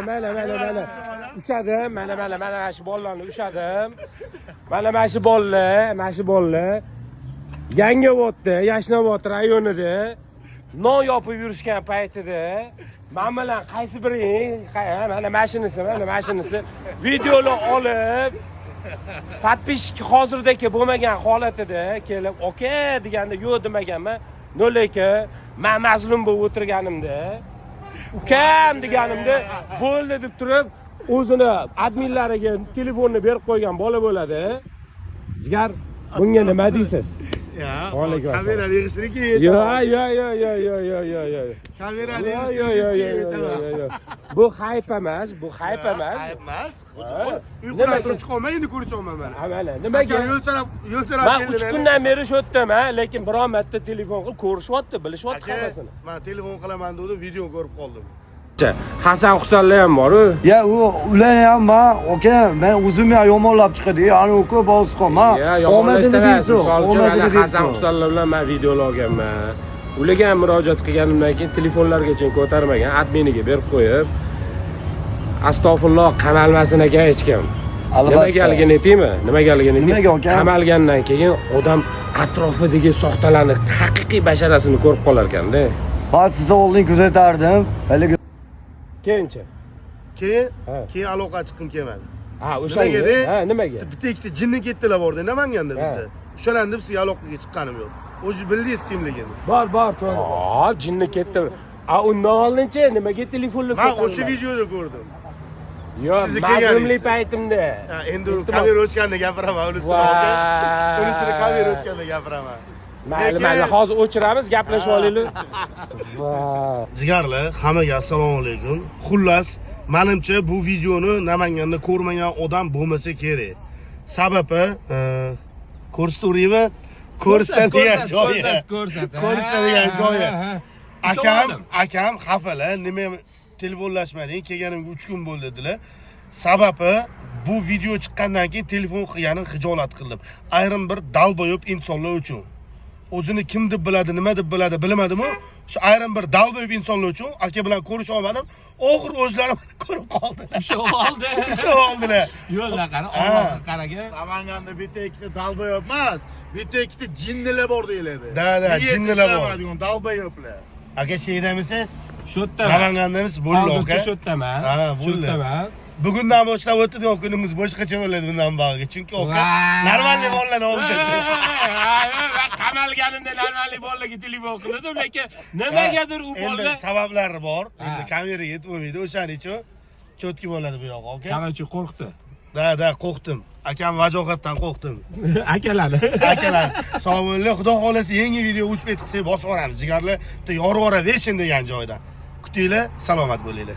Mana. Ushadim, mana shu bollarni ushadim. Mana shu bollar. Yangiobodda, Yashnobod rayonida non yopib yurishgan paytida men bilan qaysi biring, mana mashinasi videolar olib подписчик hozirdagi bo'lmagan holatida kelib, "Oka" deganda yo'q demaganman. Lekin men mazlum bo'lib o'tirganimda, "Ukam" deganimda, "Bo'ldi" deb turib, o'zini adminlariga telefonni berib qo'ygan bola bo'ladi. Jigar, bunga nima deysiz? Ya, kamera yig'ishini Yo. Kamera Bu hype emas. Hayır emas. Uyqudan turib chiqolmay endi ko'rishmayman mana. Mana nimaga? Yo'l Men 3 kundan beri shotdim, lekin biror marta telefon qilib ko'rishyapti, bilishyapti hammasini. Men telefon qilaman dedim, video ko'rib qoldim. Hasan Husanlar ham bor-ku. Ya ular ham men o'zim ham yomonlab chiqadi. Ani u ko'p o'zqonman. Ya yomonlashtirasiz. Misol uchun Hasan Husanlar bilan men videolar olganman. Ularga ham murojaat qilganimdan keyin telefonlargacha ko'tarmagan, adminiga berib qo'yib, astag'firulloh qamalmasin ekan hech kim. Nimagaligini aytaymi? Qamalgandan keyin odam atrofidagi soxtalarni, haqiqiy basharasini ko'rib qolar ekanda. Ben size oldin kuzatardim. Keyinchi. Keyin aloqa chiqqim kelmadi. Ha, o'shanga. Nimaga? Bitta ikkita jinni ketdilar borda, Namanganda bizda. O'shalarni deb sizga aloqaga chiqqanim yo'q. O'zi bildingiz kimligini. Bor, to'g'ri. Jinni ketdi. Undan oldinchi nimaga telefonni ko'tarmadingiz? Men o'sha videoda ko'rdim. Yo'q, mazlumlik paytimda. Endi kamera o'chganda gapiraman, unisini kamera o'chganda gapiraman. Mayli, hozir o'chiramiz, gaplashib olaylik. Jigarlar, hammaga assalomu alaykum. Xullas, menimcha bu videoni Namanganda ko'rmagan odam bo'lmasa kerak. Sababi, ko'rsatuvrimi? Ko'rsatadigan joyi. Ko'rsatadigan joyi. Akam xafalar, nima telefonlashmading, kelganimga 3 kun bo'ldi dedilar. Sababi bu video chiqqandan keyin telefon qilganim xijolat qildim. Ayrim bir dalboyob insonlar uchun. O'zini kim deb biladi, nima deb biladi, bilmadim-ku. Shu ayrim bir dalboyob insonlar uchun aka bilan ko'risha olmadim. Oxir o'zlari ko'rib qoldilar. Shu oldilar. Yo'llar qani, Allohga qaraga. Namanganda bitta ikkita dalboyob emas, bitta ikkita jinnilar bor deyiladi. Da, jinnilar bor. Dalboyoblar. Aka she'damisiz? Shotdaman. Namangandamiz bo'ldi aka. Hozircha shotdaman. Shotdaman. Bugundan boshlab o'tadigan kunimiz boshqacha bo'ladi bundan bog'iga. Chunki aka normalniy bolalarni oldi. Qamalganimda normalniy bolalarga telefon qildim, lekin nimagadir u bolalar endi sabablari bor. Endi kameraga yetib bo'lmaydi. O'shaning uchun chotki bo'ladi bu yoq, aka. Qanachi qo'rqdi. Da, qo'rqdim. Akam vajohatdan qo'rqdim. Akalarni. Sog' bo'linglar. Xudo xolasa yangi video uspet qilsak bosib boramiz. Jigarlar, bitta yorvoravershin degan joydan. Kutinglar, salomat bo'linglar.